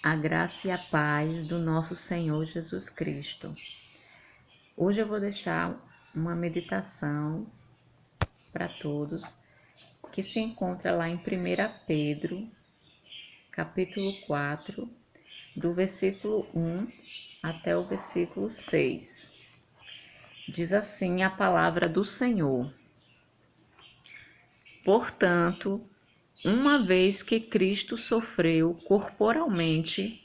A graça e a paz do nosso Senhor Jesus Cristo. Hoje eu vou deixar uma meditação para todos que se encontra lá em 1 Pedro, capítulo 4, do versículo 1 até o versículo 6. Diz assim a palavra do Senhor: Portanto, uma vez que Cristo sofreu corporalmente,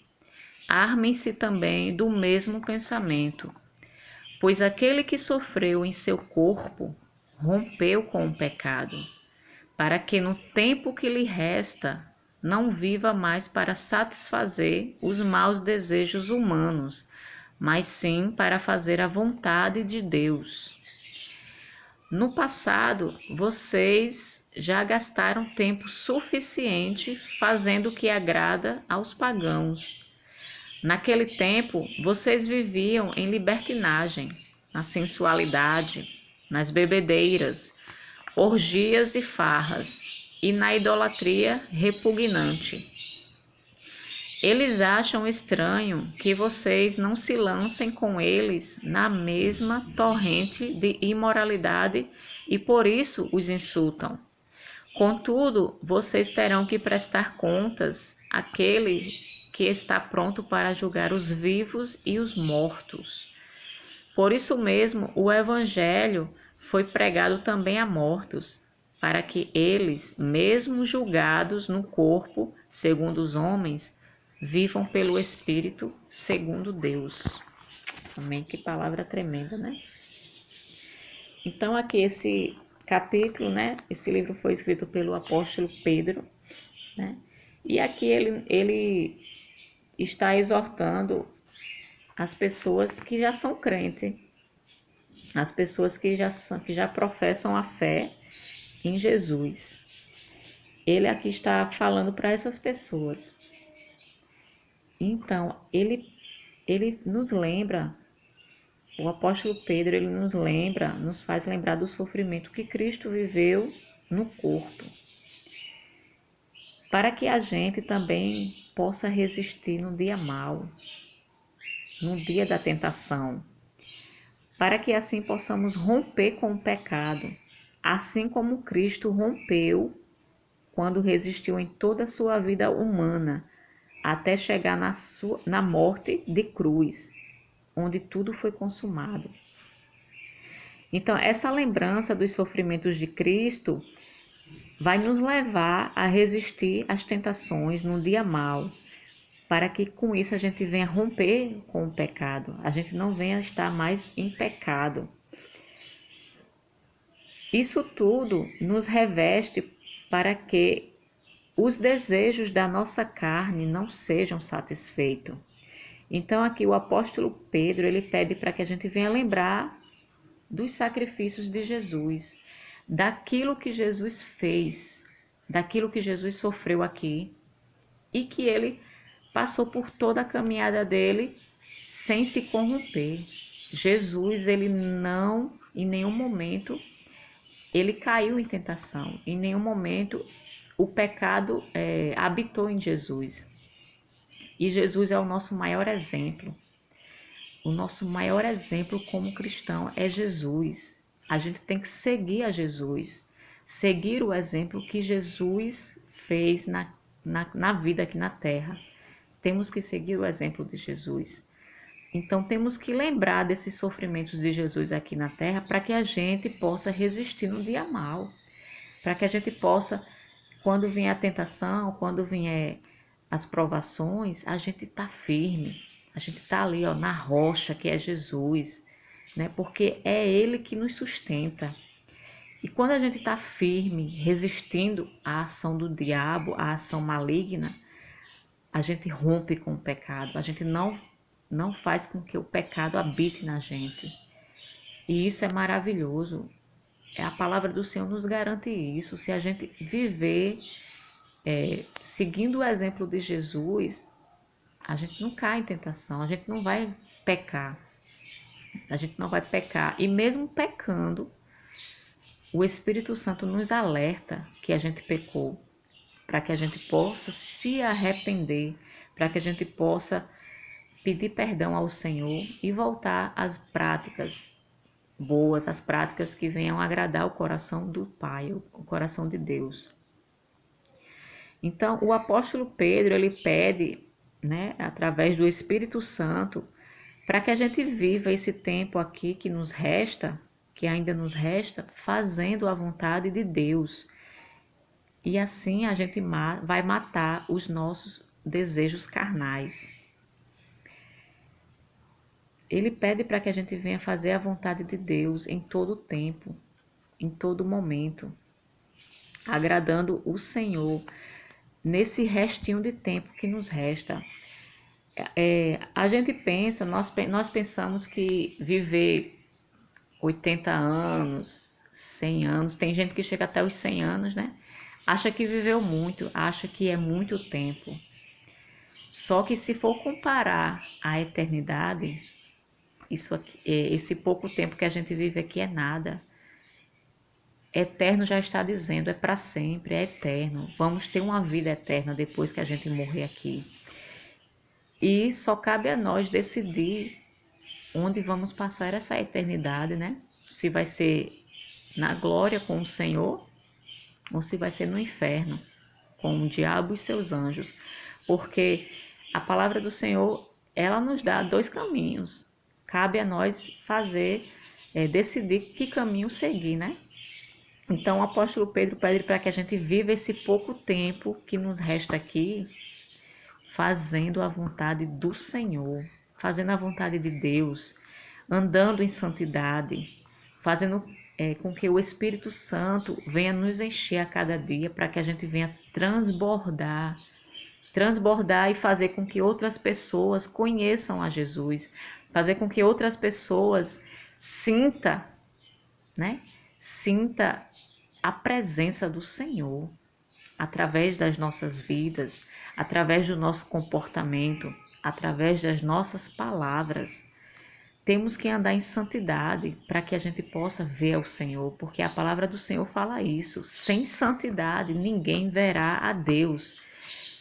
armem-se também do mesmo pensamento, pois aquele que sofreu em seu corpo rompeu com o pecado, para que no tempo que lhe resta não viva mais para satisfazer os maus desejos humanos, mas sim para fazer a vontade de Deus. No passado, vocês já gastaram tempo suficiente fazendo o que agrada aos pagãos. Naquele tempo, vocês viviam em libertinagem, na sensualidade, nas bebedeiras, orgias e farras, e na idolatria repugnante. Eles acham estranho que vocês não se lancem com eles na mesma torrente de imoralidade e por isso os insultam. Contudo, vocês terão que prestar contas àquele que está pronto para julgar os vivos e os mortos. Por isso mesmo, o Evangelho foi pregado também a mortos, para que eles, mesmo julgados no corpo, segundo os homens, vivam pelo Espírito, segundo Deus. Amém? Que palavra tremenda, né? Então, aqui esse capítulo, né? Esse livro foi escrito pelo apóstolo Pedro, né? E aqui ele está exortando as pessoas que já são crentes, as pessoas que já professam a fé em Jesus. Ele aqui está falando para essas pessoas. Então, ele nos lembra, o apóstolo Pedro, ele nos faz lembrar do sofrimento que Cristo viveu no corpo, para que a gente também possa resistir no dia mau, no dia da tentação, para que assim possamos romper com o pecado, assim como Cristo rompeu quando resistiu em toda a sua vida humana, até chegar na morte de cruz, onde tudo foi consumado. Então, essa lembrança dos sofrimentos de Cristo vai nos levar a resistir às tentações no dia mau, para que com isso a gente venha romper com o pecado, a gente não venha estar mais em pecado. Isso tudo nos reveste para que os desejos da nossa carne não sejam satisfeitos. Então aqui o apóstolo Pedro, ele pede para que a gente venha lembrar dos sacrifícios de Jesus, daquilo que Jesus fez, daquilo que Jesus sofreu aqui e que ele passou por toda a caminhada dele sem se corromper. Jesus, ele não, em nenhum momento, ele caiu em tentação, em nenhum momento o pecado habitou em Jesus. E Jesus é o nosso maior exemplo. O nosso maior exemplo como cristão é Jesus. A gente tem que seguir a Jesus. Seguir o exemplo que Jesus fez na vida aqui na terra. Temos que seguir o exemplo de Jesus. Então temos que lembrar desses sofrimentos de Jesus aqui na terra para que a gente possa resistir no dia mau. Para que a gente possa, quando vier a tentação, quando vier as provações, a gente tá firme. A gente tá ali, ó, na rocha que é Jesus, né? Porque é Ele que nos sustenta. E quando a gente tá firme, resistindo à ação do diabo, à ação maligna, a gente rompe com o pecado. A gente não faz com que o pecado habite na gente. E isso é maravilhoso. A palavra do Senhor nos garante isso. Se a gente viver seguindo o exemplo de Jesus, a gente não cai em tentação, a gente não vai pecar. A gente não vai pecar. E mesmo pecando, o Espírito Santo nos alerta que a gente pecou, para que a gente possa se arrepender, para que a gente possa pedir perdão ao Senhor e voltar às práticas boas, às práticas que venham agradar o coração do Pai, o coração de Deus. Então, o apóstolo Pedro, ele pede, né, através do Espírito Santo, para que a gente viva esse tempo aqui que nos resta, que ainda nos resta, fazendo a vontade de Deus. E assim a gente vai matar os nossos desejos carnais. Ele pede para que a gente venha fazer a vontade de Deus em todo tempo, em todo momento, agradando o Senhor nesse restinho de tempo que nos resta. A gente pensa, nós pensamos que viver 80 anos, 100 anos, tem gente que chega até os 100 anos, né? Acha que viveu muito, acha que é muito tempo. Só que se for comparar a eternidade, isso aqui, esse pouco tempo que a gente vive aqui é nada. Eterno já está dizendo, é para sempre, é eterno. Vamos ter uma vida eterna depois que a gente morrer aqui. E só cabe a nós decidir onde vamos passar essa eternidade, né? Se vai ser na glória com o Senhor ou se vai ser no inferno com o diabo e seus anjos. Porque a palavra do Senhor, ela nos dá dois caminhos. Cabe a nós decidir que caminho seguir, né? Então o apóstolo Pedro pede para que a gente viva esse pouco tempo que nos resta aqui, fazendo a vontade do Senhor, fazendo a vontade de Deus, andando em santidade, fazendo com que o Espírito Santo venha nos encher a cada dia, para que a gente venha transbordar e fazer com que outras pessoas conheçam a Jesus, fazer com que outras pessoas sinta a presença do Senhor através das nossas vidas, através do nosso comportamento, através das nossas palavras. Temos que andar em santidade para que a gente possa ver ao Senhor, porque a palavra do Senhor fala isso. Sem santidade ninguém verá a Deus.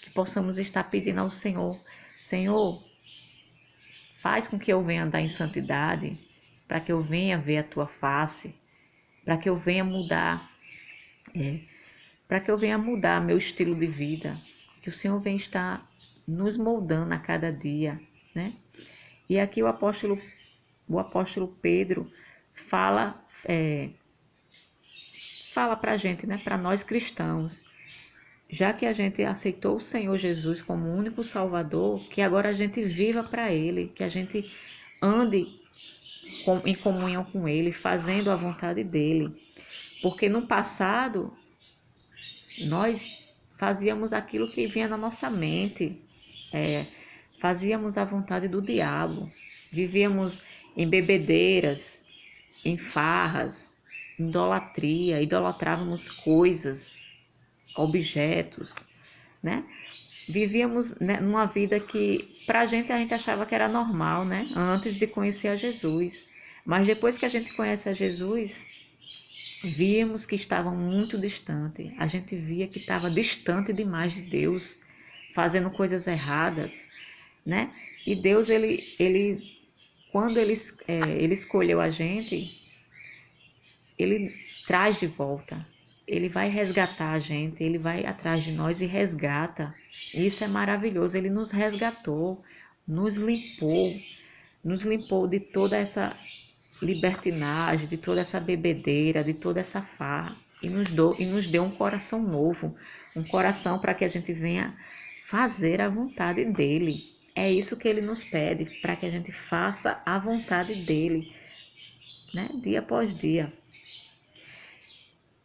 Que possamos estar pedindo ao Senhor, Senhor, faz com que eu venha andar em santidade, para que eu venha ver a tua face, para que eu venha mudar, meu estilo de vida, que o Senhor venha estar nos moldando a cada dia, né? E aqui o apóstolo Pedro fala para a gente, né? Para nós cristãos, já que a gente aceitou o Senhor Jesus como o único Salvador, que agora a gente viva para Ele, que a gente ande em comunhão com Ele, fazendo a vontade dEle. Porque no passado, nós fazíamos aquilo que vinha na nossa mente, fazíamos a vontade do diabo, vivíamos em bebedeiras, em farras, idolatria, idolatrávamos coisas, objetos, né? Vivíamos, né, numa vida que a gente achava que era normal, né? Antes de conhecer a Jesus. Mas depois que a gente conhece a Jesus, víamos que estava muito distante. A gente via que estava distante demais de Deus, fazendo coisas erradas, né? E Deus, quando ele escolheu a gente, Ele traz de volta. Ele vai resgatar a gente, Ele vai atrás de nós e resgata. Isso é maravilhoso. Ele nos resgatou, nos limpou de toda essa libertinagem, de toda essa bebedeira, de toda essa farra, e nos deu um coração novo, um coração para que a gente venha fazer a vontade dEle. É isso que Ele nos pede, para que a gente faça a vontade dEle, né? Dia após dia.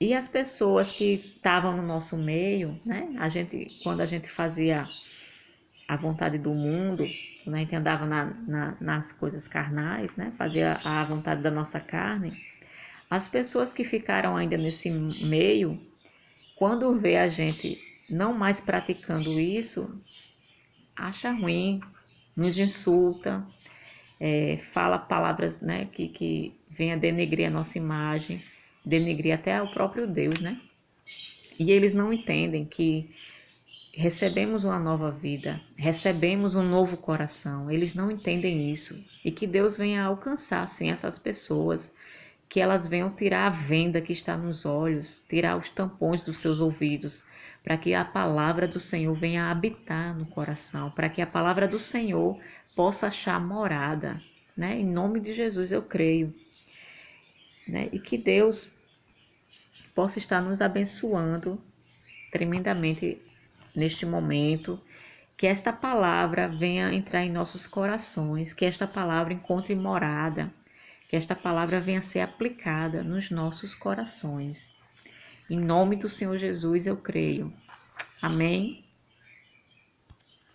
E as pessoas que estavam no nosso meio, né? Quando a gente fazia a vontade do mundo, quando a gente andava nas coisas carnais, né? Fazia a vontade da nossa carne, as pessoas que ficaram ainda nesse meio, quando vê a gente não mais praticando isso, acha ruim, nos insulta, fala palavras, né, que venha denegrir a nossa imagem, denegrir até o próprio Deus, né? E eles não entendem que recebemos uma nova vida, recebemos um novo coração. Eles não entendem isso. E que Deus venha alcançar, sim, essas pessoas, que elas venham tirar a venda que está nos olhos, tirar os tampões dos seus ouvidos, para que a palavra do Senhor venha habitar no coração, para que a palavra do Senhor possa achar morada, né? Em nome de Jesus eu creio, né? E que Deus possa estar nos abençoando tremendamente neste momento, que esta palavra venha entrar em nossos corações, que esta palavra encontre morada, que esta palavra venha ser aplicada nos nossos corações. Em nome do Senhor Jesus eu creio. Amém.